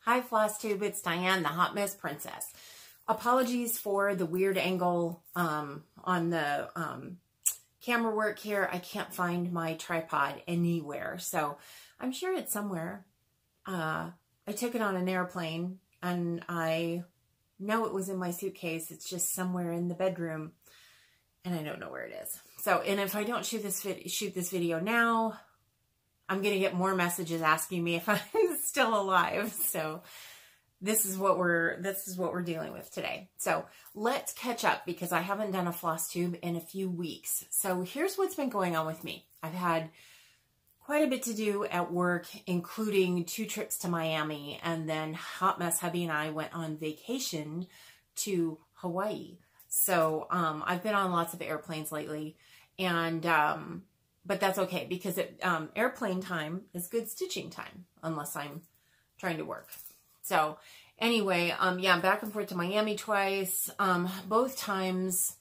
Hi Floss Tube, it's Diane, the Hot Mess Princess. Apologies for the weird angle on the camera work here. I can't find my tripod anywhere, so I'm sure it's somewhere. I took it on an airplane, and I know it was in my suitcase. It's just somewhere in the bedroom, and I don't know where it is. So, and if I don't shoot this video now, I'm going to get more messages asking me if I'm still alive. So this is what we're dealing with today. So let's catch up because I haven't done a floss tube in a few weeks. So here's what's been going on with me. I've had quite a bit to do at work, including 2 trips to Miami, and then Hot Mess hubby and I went on vacation to Hawaii. So I've been on lots of airplanes lately, and but that's okay because airplane time is good stitching time, unless I'm trying to work. So anyway, yeah, back and forth to Miami twice. Both times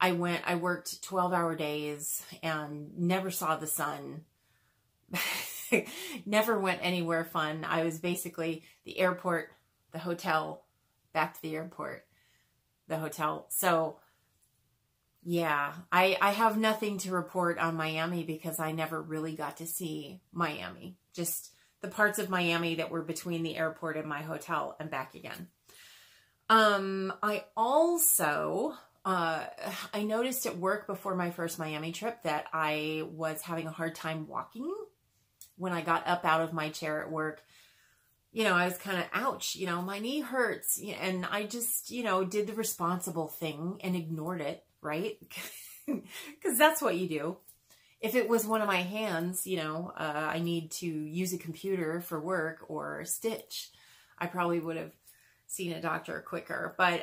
I worked 12-hour days and never saw the sun. Never went anywhere fun. I was basically the airport, the hotel, back to the airport, the hotel. So yeah, I have nothing to report on Miami because I never really got to see Miami. Just the parts of Miami that were between the airport and my hotel and back again. I also, I noticed at work before my first Miami trip that I was having a hard time walking when I got up out of my chair at work. You know, I was kind of, ouch, you know, my knee hurts. And I just, you know, did the responsible thing and ignored it. Right? Because that's what you do. If it was one of my hands, you know, I need to use a computer for work or stitch, I probably would have seen a doctor quicker. But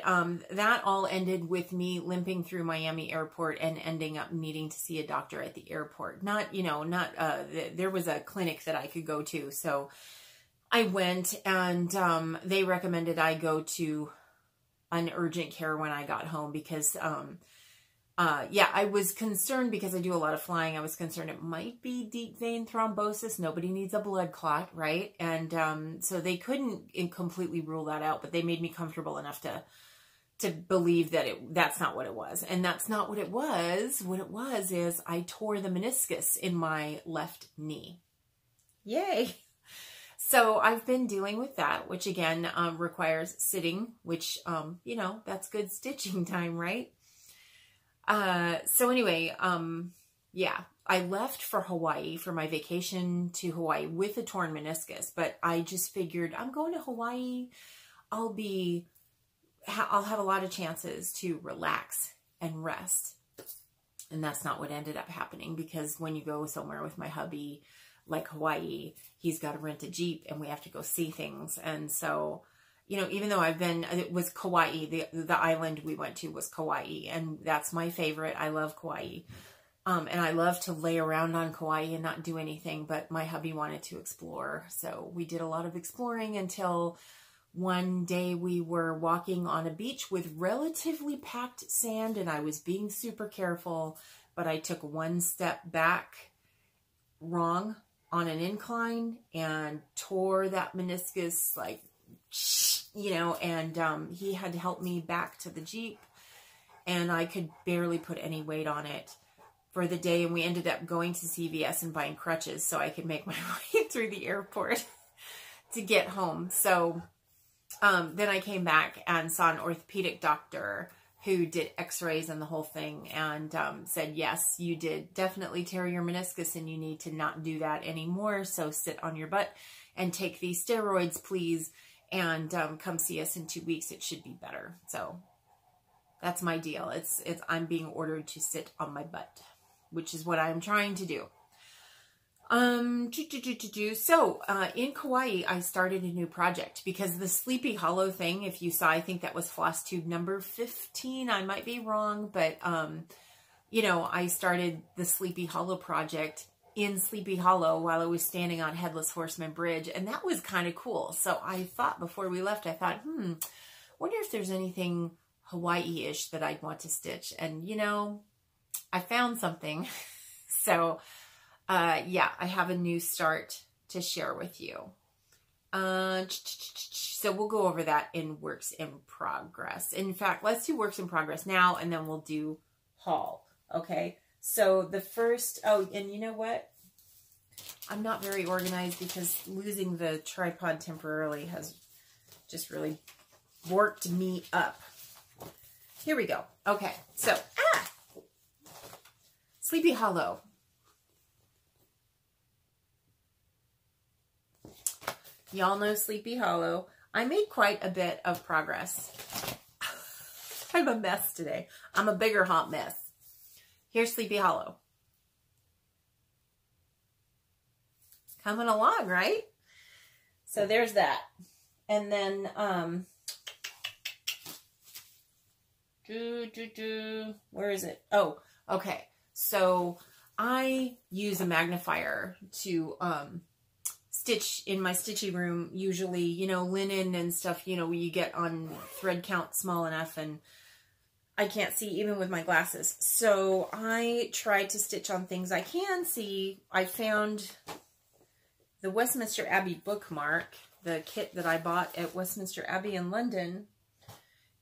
that all ended with me limping through Miami airport and ending up needing to see a doctor at the airport. Not, you know, not, there was a clinic that I could go to. So I went, and they recommended I go to an urgent care when I got home because, yeah, I was concerned because I do a lot of flying. I was concerned it might be deep vein thrombosis. Nobody needs a blood clot, right? And so they couldn't completely rule that out, but they made me comfortable enough to believe that that's not what it was. And that's not what it was. What it was is I tore the meniscus in my left knee. Yay! So I've been dealing with that, which again requires sitting, which, you know, that's good stitching time, right? So anyway, yeah, I left for Hawaii for my vacation to Hawaii with a torn meniscus, but I just figured I'm going to Hawaii. I'll have a lot of chances to relax and rest. And that's not what ended up happening, because when you go somewhere with my hubby, like Hawaii, he's got to rent a Jeep and we have to go see things. And so, you know, even though it was Kauai, the island we went to was Kauai, and that's my favorite. I love Kauai. And I love to lay around on Kauai and not do anything, but my hubby wanted to explore. So we did a lot of exploring until one day we were walking on a beach with relatively packed sand, and I was being super careful, but I took one step back wrong on an incline and tore that meniscus, like, you know, and he had to help me back to the Jeep, and I could barely put any weight on it for the day, and we ended up going to CVS and buying crutches so I could make my way through the airport to get home. So then I came back and saw an orthopedic doctor who did x-rays and the whole thing, and said, yes, you did definitely tear your meniscus and you need to not do that anymore. So sit on your butt and take these steroids, please. And come see us in 2 weeks. It should be better. So that's my deal. I'm being ordered to sit on my butt, which is what I'm trying to do. So in Kauai, I started a new project because the Sleepy Hollow thing, if you saw, I think that was floss tube number 15. I might be wrong, but you know, I started the Sleepy Hollow project in Sleepy Hollow while I was standing on Headless Horseman Bridge, and that was kind of cool. So I thought before we left, I thought, wonder if there's anything Hawaii-ish that I'd want to stitch. And you know, I found something. So yeah, I have a new start to share with you. So we'll go over that in works in progress. In fact, let's do works in progress now, and then we'll do haul. Okay. So the first, oh, and you know what? I'm not very organized because losing the tripod temporarily has just really worked me up. Here we go. Okay. So, Sleepy Hollow. Y'all know Sleepy Hollow. I made quite a bit of progress. I'm a mess today. I'm a bigger hot mess. Here's Sleepy Hollow. Coming along, right? So there's that. And then, where is it? Oh, okay. So I use a magnifier to, stitch in my stitchy room, usually, you know, linen and stuff, you know, you get on thread count small enough and I can't see even with my glasses. So I try to stitch on things I can see. I found the Westminster Abbey bookmark, the kit that I bought at Westminster Abbey in London.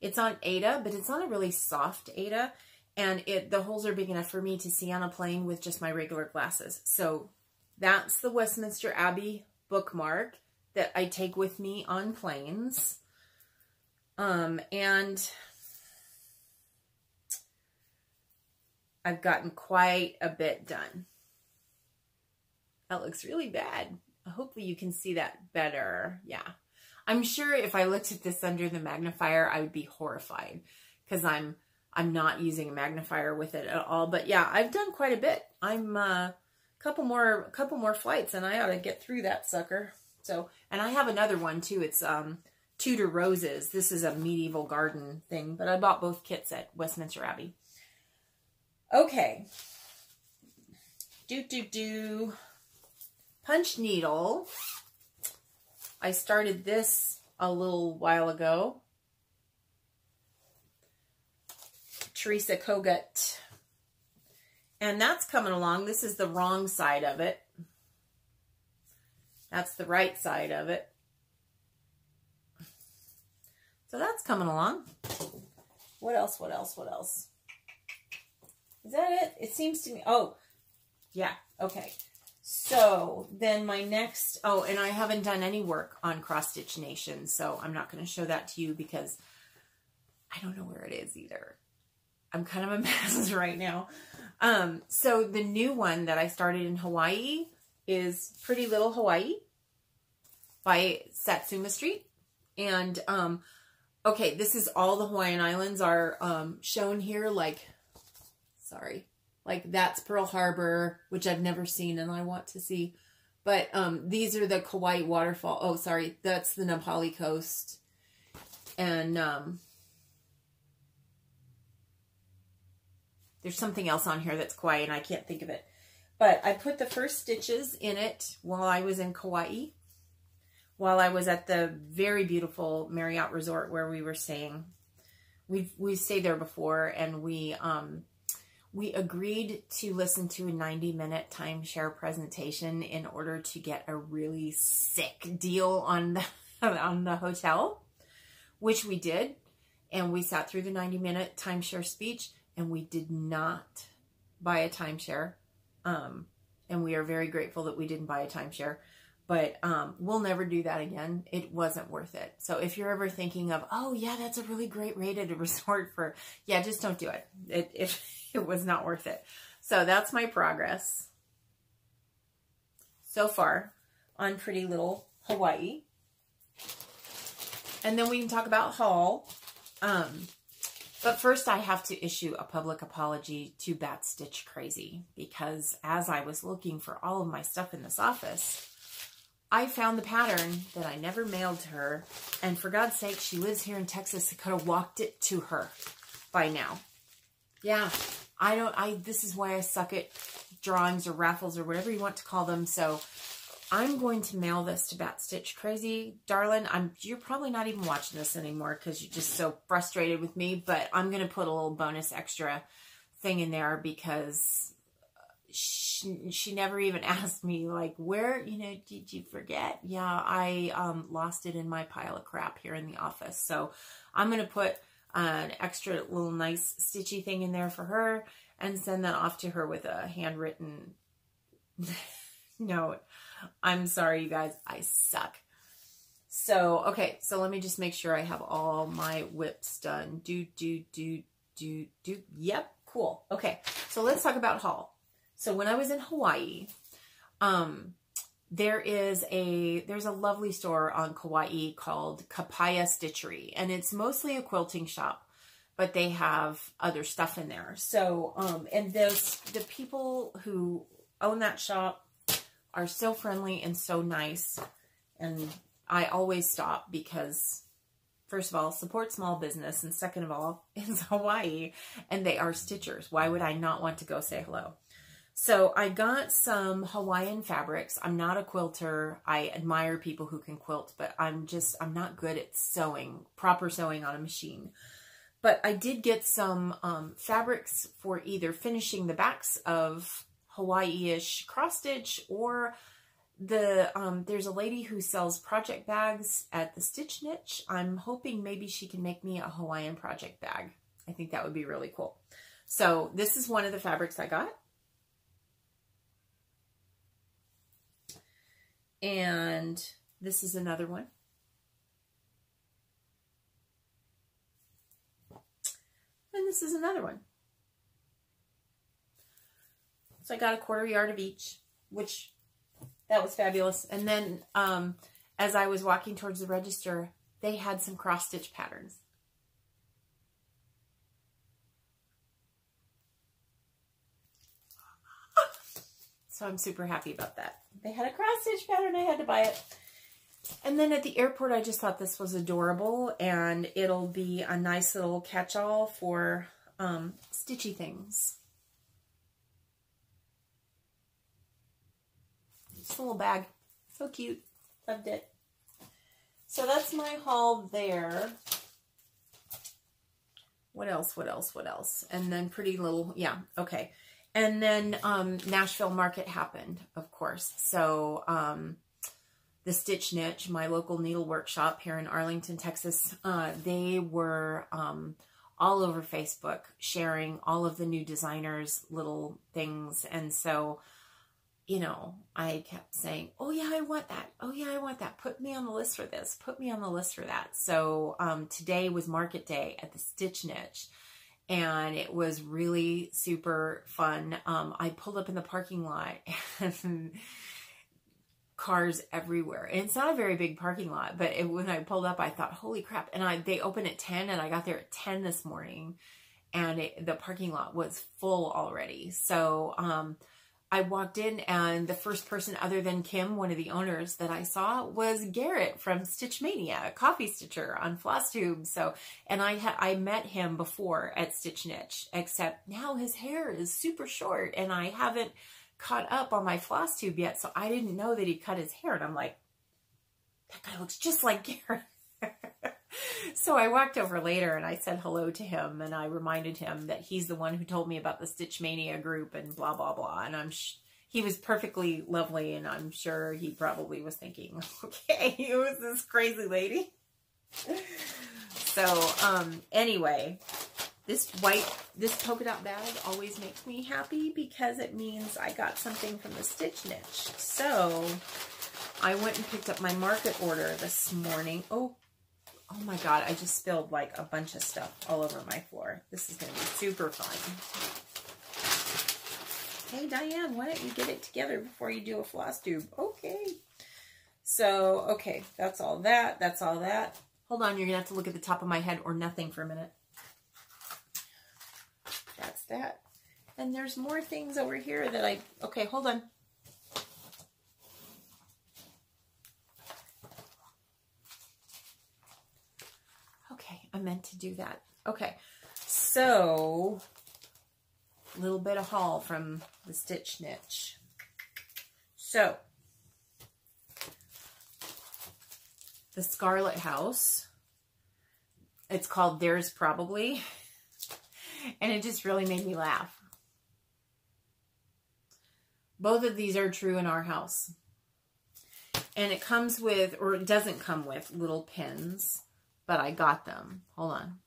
It's on Aida, but it's on a really soft Aida, and the holes are big enough for me to see on a plane with just my regular glasses. So that's the Westminster Abbey bookmark that I take with me on planes. And I've gotten quite a bit done. That looks really bad. Hopefully you can see that better. Yeah. I'm sure if I looked at this under the magnifier, I would be horrified because I'm not using a magnifier with it at all. But yeah, I've done quite a bit. I'm couple more flights and I ought to get through that sucker. So, and I have another one too. It's Tudor Roses. This is a medieval garden thing, but I bought both kits at Westminster Abbey. Okay. Punch needle. I started this a little while ago. Teresa Kogut. And that's coming along. This is the wrong side of it. That's the right side of it. So that's coming along. What else? Is that it? It seems to me. Oh, yeah. Okay. So then my next, oh, and I haven't done any work on Cross Stitch Nation, so I'm not going to show that to you because I don't know where it is either. I'm kind of a mess right now. So the new one that I started in Hawaii is Pretty Little Hawaii by Satsuma Street. And, okay, this is all the Hawaiian Islands are, shown here. Like that's Pearl Harbor, which I've never seen and I want to see. But, these are the Kauai waterfall. Oh, sorry. That's the Nepali coast. And, there's something else on here that's Kauai, and I can't think of it. But I put the first stitches in it while I was in Kauai, while I was at the very beautiful Marriott Resort where we were staying. We've stayed there before, and we agreed to listen to a 90-minute timeshare presentation in order to get a really sick deal on the hotel, which we did. And we sat through the 90-minute timeshare speech. And we did not buy a timeshare. And we are very grateful that we didn't buy a timeshare. But we'll never do that again. It wasn't worth it. So if you're ever thinking of, oh, yeah, that's a really great rated resort for, yeah, just don't do it. It was not worth it. So that's my progress so far on Pretty Little Hawaii. And then we can talk about haul. But first I have to issue a public apology to Bat Stitch Crazy, because as I was looking for all of my stuff in this office, I found the pattern that I never mailed to her. And for God's sake, she lives here in Texas. I could have walked it to her by now. Yeah, this is why I suck at drawings or raffles or whatever you want to call them. So I'm going to mail this to Bat Stitch Crazy. Darling, you're probably not even watching this anymore because you're just so frustrated with me, but I'm going to put a little bonus extra thing in there because she never even asked me, like, where, you know, did you forget? Yeah, I lost it in my pile of crap here in the office. So I'm going to put an extra little nice stitchy thing in there for her and send that off to her with a handwritten note. I'm sorry, you guys, I suck. So, okay, so let me just make sure I have all my whips done. Yep, cool. Okay, so let's talk about haul. So when I was in Hawaii, there's a lovely store on Kauai called Kawaii Stitchery, and it's mostly a quilting shop, but they have other stuff in there. So, and the people who own that shop are so friendly and so nice, and I always stop because, first of all, support small business, and second of all, it's Hawaii, and they are stitchers. Why would I not want to go say hello? So I got some Hawaiian fabrics. I'm not a quilter. I admire people who can quilt, but I'm not good at sewing, proper sewing on a machine. But I did get some fabrics for either finishing the backs of Hawaii-ish cross stitch, or there's a lady who sells project bags at the Stitch Niche. I'm hoping maybe she can make me a Hawaiian project bag. I think that would be really cool. So this is one of the fabrics I got. And this is another one. And this is another one. So I got a 1/4 yard of each, which that was fabulous. And then as I was walking towards the register, they had some cross stitch patterns. So I'm super happy about that. They had a cross stitch pattern. I had to buy it. And then at the airport, I just thought this was adorable, and it'll be a nice little catch-all for stitchy things. Just a little bag. So cute. Loved it. So that's my haul there. What else? What else? What else? And then pretty little, yeah, okay. And then Nashville Market happened, of course. So the Stitch Niche, my local needle workshop here in Arlington, Texas, they were all over Facebook sharing all of the new designers' little things. And so, you know, I kept saying, oh yeah, I want that. Oh yeah, I want that. Put me on the list for this. Put me on the list for that. So today was market day at the Stitch Niche. And it was really super fun. I pulled up in the parking lot and cars everywhere. And it's not a very big parking lot, but when I pulled up, I thought, holy crap. And they open at 10, and I got there at 10 this morning, and the parking lot was full already. So I walked in, and the first person other than Kim, one of the owners, that I saw was Garrett from Stitch Mania, a coffee stitcher on Floss Tube. So, and I met him before at Stitch Niche, except now his hair is super short, and I haven't caught up on my Floss Tube yet, so I didn't know that he cut his hair, and I'm like, that guy looks just like Garrett. So I walked over later and I said hello to him, and I reminded him that he's the one who told me about the Stitch Mania group and blah, blah, blah. And he was perfectly lovely, and I'm sure he probably was thinking, okay, who is this crazy lady? So anyway, this polka dot bag always makes me happy because it means I got something from the Stitch Niche. So I went and picked up my market order this morning. Oh my God, I just spilled like a bunch of stuff all over my floor. This is going to be super fun. Hey, Diane, why don't you get it together before you do a floss tube? Okay. So, okay, that's all that. That's all that. Hold on, you're going to have to look at the top of my head or nothing for a minute. That's that. And there's more things over here that okay, hold on. I meant to do that. Okay, so a little bit of haul from the Stitch Niche. So the Scarlet House, it's called Theirs Probably, and it just really made me laugh. Both of these are true in our house. And it comes with, or it doesn't come with, little pins, but I got them. Hold on.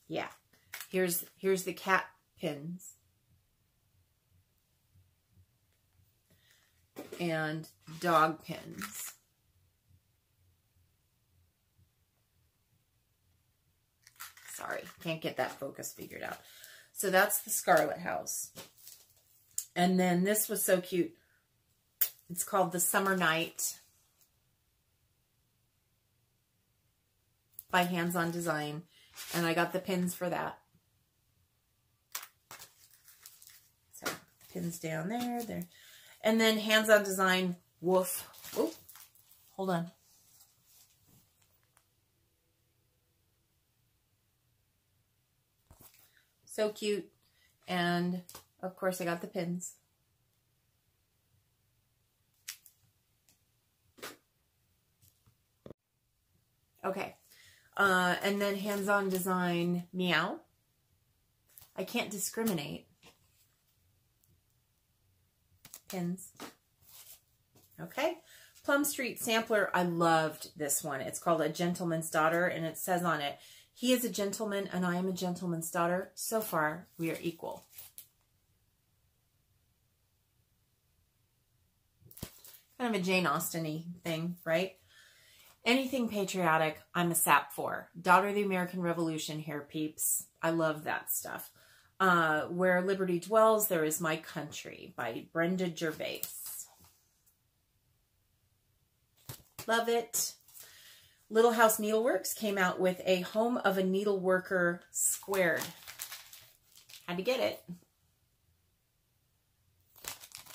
Yeah. Here's the cat pins. And dog pins. Sorry, can't get that focus figured out. So that's the Scarlet House. And then this was so cute. It's called The Summer Night by Hands On Design. And I got the pins for that. So pins down there. And then Hands On Design, woof. Oh, hold on. So cute. And of course I got the pins. Okay. And then Hands On Design, Meow. I can't discriminate. Pins. Okay. Plum Street Sampler. I loved this one. It's called A Gentleman's Daughter, and it says on it, he is a gentleman and I am a gentleman's daughter. So far, we are equal. Kind of a Jane Austen-y thing, right? Anything patriotic, I'm a sap for. Daughter of the American Revolution here, peeps. I love that stuff. Where Liberty Dwells, There Is My Country by Brenda Gervais. Love it. Little House Needleworks came out with a Home of a Needleworker squared. Had to get it.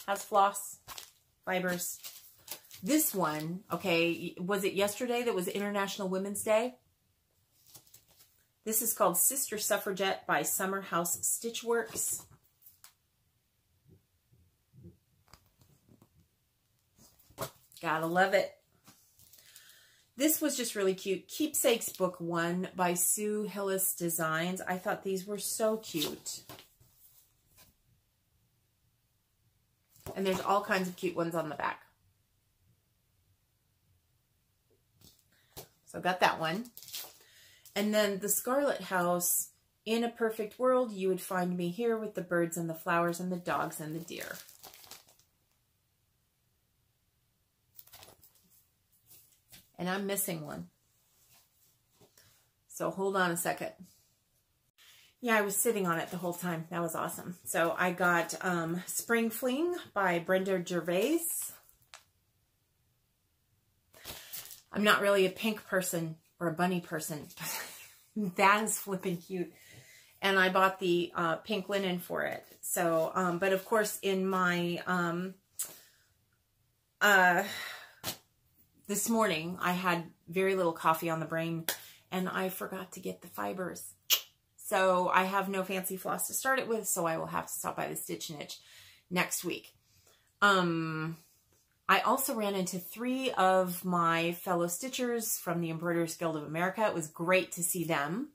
Has floss, fibers. This one, okay, was it yesterday that was International Women's Day? This is called Sister Suffragette by Summer House Stitchworks. Gotta love it. This was just really cute. Keepsakes Book 1 by Sue Hillis Designs. I thought these were so cute. And there's all kinds of cute ones on the back. So I got that one. And then the Scarlet House, In a Perfect World, You Would Find Me Here with the birds and the flowers and the dogs and the deer. And I'm missing one. So hold on a second. Yeah, I was sitting on it the whole time. That was awesome. So I got Spring Fling by Brenda Gervais. I'm not really a pink person or a bunny person. That is flipping cute. And I bought the pink linen for it. So, but of course in my, this morning I had very little coffee on the brain and I forgot to get the fibers. So I have no fancy floss to start it with, so I will have to stop by the Stitch Niche next week. I also ran into 3 of my fellow stitchers from the Embroiderers Guild of America. It was great to see them.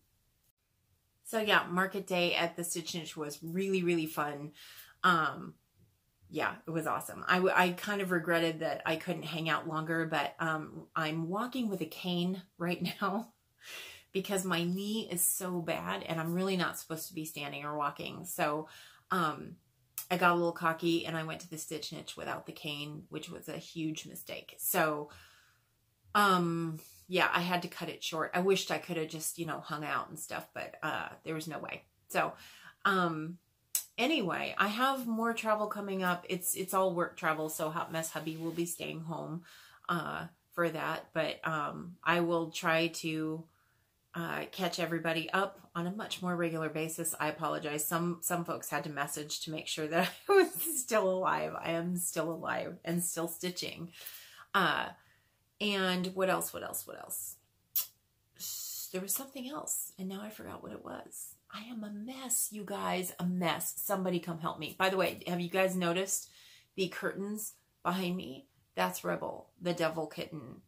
So yeah, market day at the Stitch Niche was really, really fun. Yeah, it was awesome. I kind of regretted that I couldn't hang out longer, but I'm walking with a cane right now because my knee is so bad and I'm really not supposed to be standing or walking. So I got a little cocky and I went to the Stitch Niche without the cane, which was a huge mistake. So yeah, I had to cut it short. I wished I could have just, you know, hung out and stuff, but there was no way. So anyway, I have more travel coming up. It's all work travel, so Hot Mess Hubby will be staying home for that. But I will try to catch everybody up on a much more regular basis. I apologize. Some folks had to message to make sure that I was still alive. I am still alive and still stitching. And what else? There was something else, and now I forgot what it was. I am a mess, you guys, a mess. Somebody come help me. By the way, have you guys noticed the curtains behind me? That's Rebel, the devil kitten.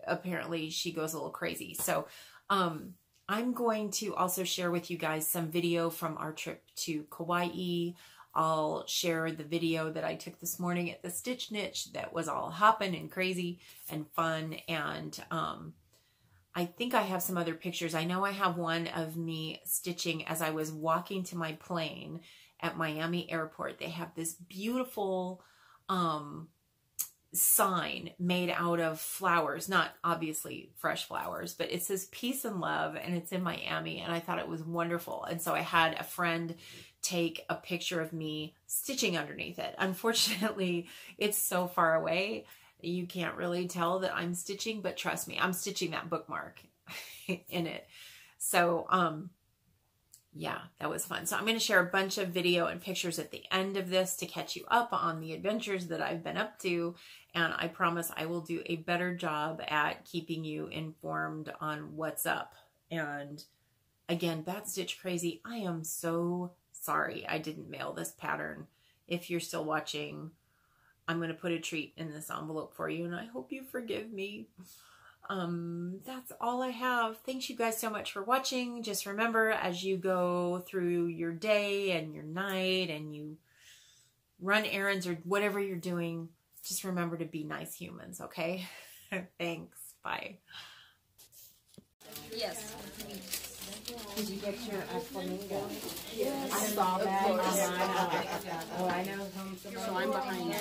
Apparently she goes a little crazy. So I'm going to also share with you guys some video from our trip to Kawaii. I'll share the video that I took this morning at the Stitch Niche that was all hopping and crazy and fun. And I think I have some other pictures. I know I have one of me stitching as I was walking to my plane at Miami Airport. They have this beautiful sign made out of flowers, not obviously fresh flowers, but it says peace and love, and it's in Miami, and I thought it was wonderful. And so I had a friend take a picture of me stitching underneath it. Unfortunately, it's so far away, you can't really tell that I'm stitching, but trust me, I'm stitching that bookmark in it. So, yeah, that was fun. So I'm going to share a bunch of video and pictures at the end of this to catch you up on the adventures that I've been up to. And I promise I will do a better job at keeping you informed on what's up. And again, Bad Stitch Crazy, I am so sorry I didn't mail this pattern. If you're still watching, I'm going to put a treat in this envelope for you, and I hope you forgive me. That's all I have. Thanks you guys so much for watching. Just remember, as you go through your day and your night and you run errands or whatever you're doing, just remember to be nice humans, okay? Thanks. Bye. Yes. Did you get your flamingo? Yes. I saw that online. Oh, I know. So I'm behind you.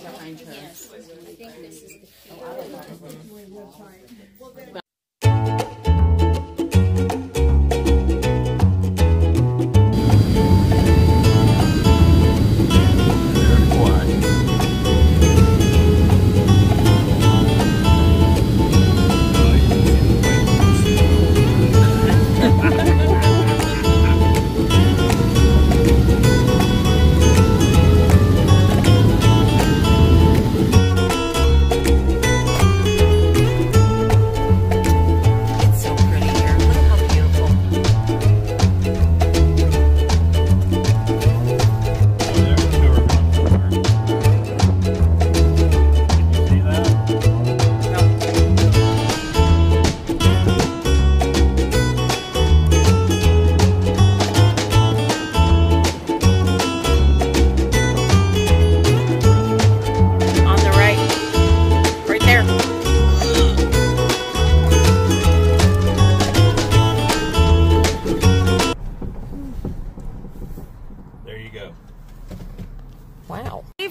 Behind her. Yes. I think this is the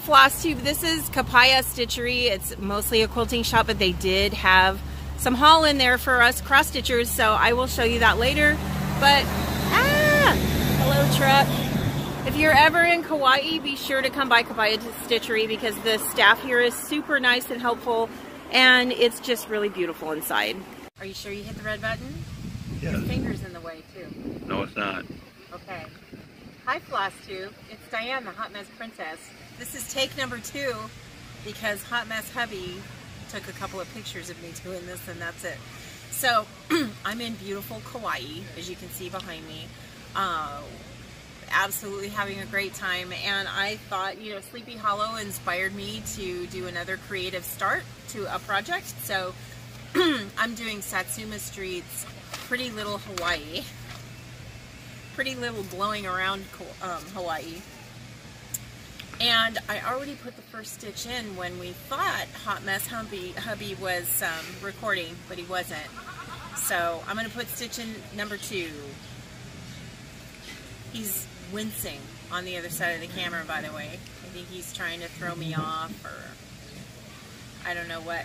Floss tube. This is Kawaii Stitchery. It's mostly a quilting shop, but they did have some haul in there for us cross stitchers, so I will show you that later. But hello truck. If you're ever in Kauai, be sure to come by Kawaii Stitchery because the staff here is super nice and helpful, and it's just really beautiful inside. Are you sure you hit the red button? Yeah. Your finger's in the way too. No, it's not. Okay. Hi Floss Tube. It's Diane, the Hot Mess Princess. This is take number 2 because Hot Mess Hubby took a couple of pictures of me doing this, and that's it. So I'm in beautiful Kauai, as you can see behind me. Absolutely having a great time, and I thought, you know, Sleepy Hollow inspired me to do another creative start to a project. So I'm doing Satsuma Street's Pretty Little Hawaii. Pretty Little Blowing Around Hawaii. And I already put the first stitch in when we thought Hot Mess Hubby was recording, but he wasn't. So I'm going to put stitch in number 2. He's wincing on the other side of the camera, by the way. I think he's trying to throw me off, or I don't know what.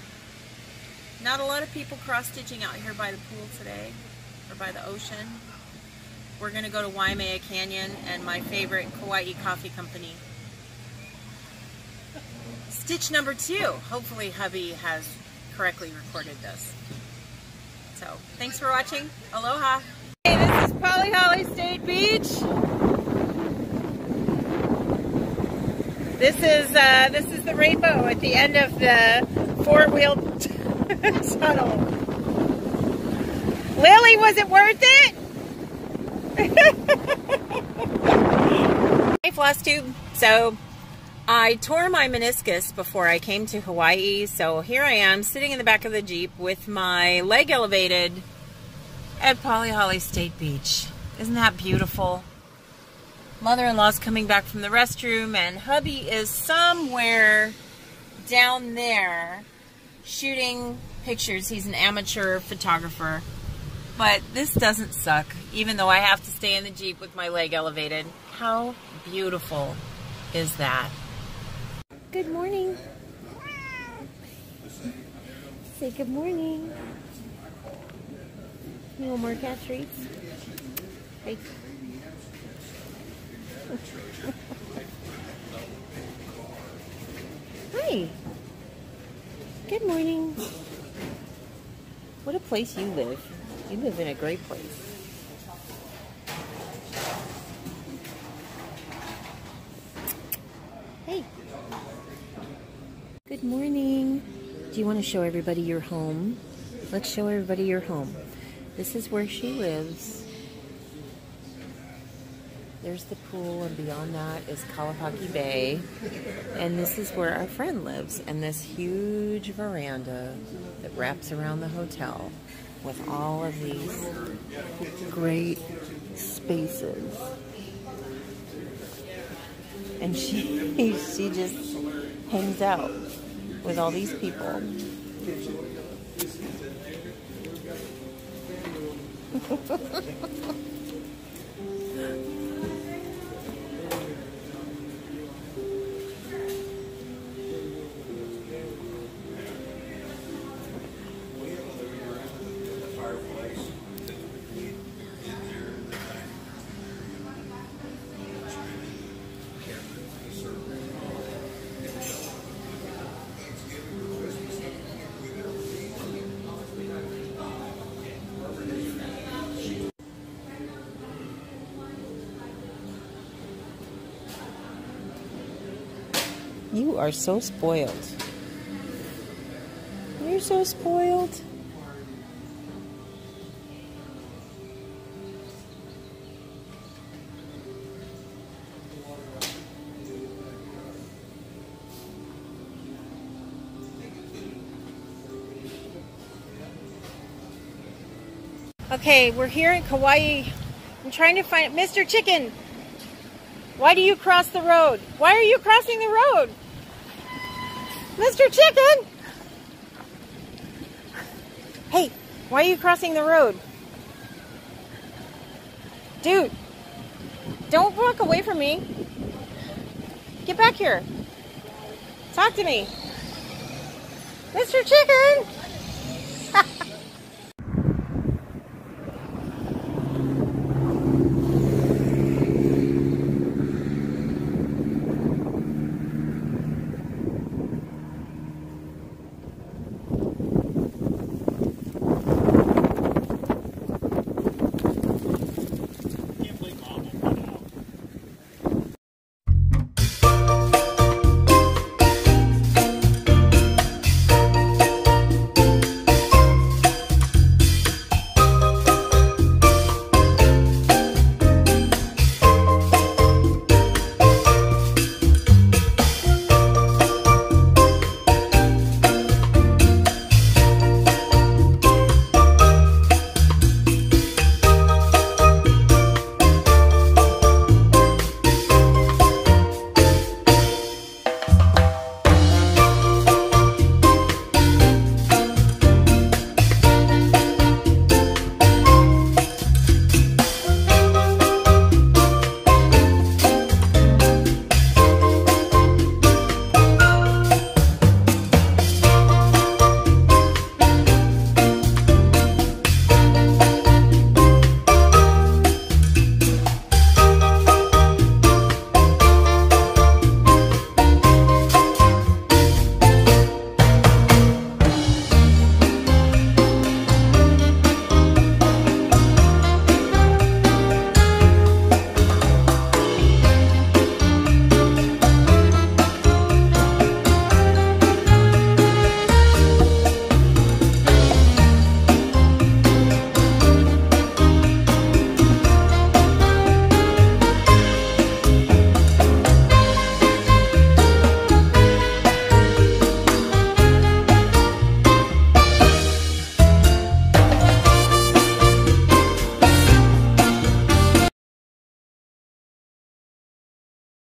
Not a lot of people cross-stitching out here by the pool today, or by the ocean. We're going to go to Waimea Canyon and my favorite Kauai Coffee Company. Stitch number 2. Hopefully hubby has correctly recorded this. So, thanks for watching. Aloha. Hey, this is Holly State Beach. This is the rainbow at the end of the 4-wheel tunnel. Lily, was it worth it? Hey, Floss Tube. So, I tore my meniscus before I came to Hawaii, so here I am sitting in the back of the Jeep with my leg elevated at Holly State Beach. Isn't that beautiful? Mother-in-law's coming back from the restroom, and hubby is somewhere down there shooting pictures. He's an amateur photographer. But this doesn't suck, even though I have to stay in the Jeep with my leg elevated. How beautiful is that? Good morning. Say good morning. You want more cat treats? Hey. Hi. Good morning. What a place you live. You live in a great place. Hey. Good morning. Do you want to show everybody your home? Let's show everybody your home. This is where she lives. There's the pool, and beyond that is Kawaii Bay. And this is where our friend lives, and this huge veranda that wraps around the hotel with all of these great spaces. And she just hangs out with all these people. You are so spoiled. You're so spoiled. Okay, we're here in Kawaii. I'm trying to find Mr. Chicken. Why do you cross the road? Why are you crossing the road? Mr. Chicken! Hey, why are you crossing the road? Dude, don't walk away from me. Get back here. Talk to me. Mr. Chicken!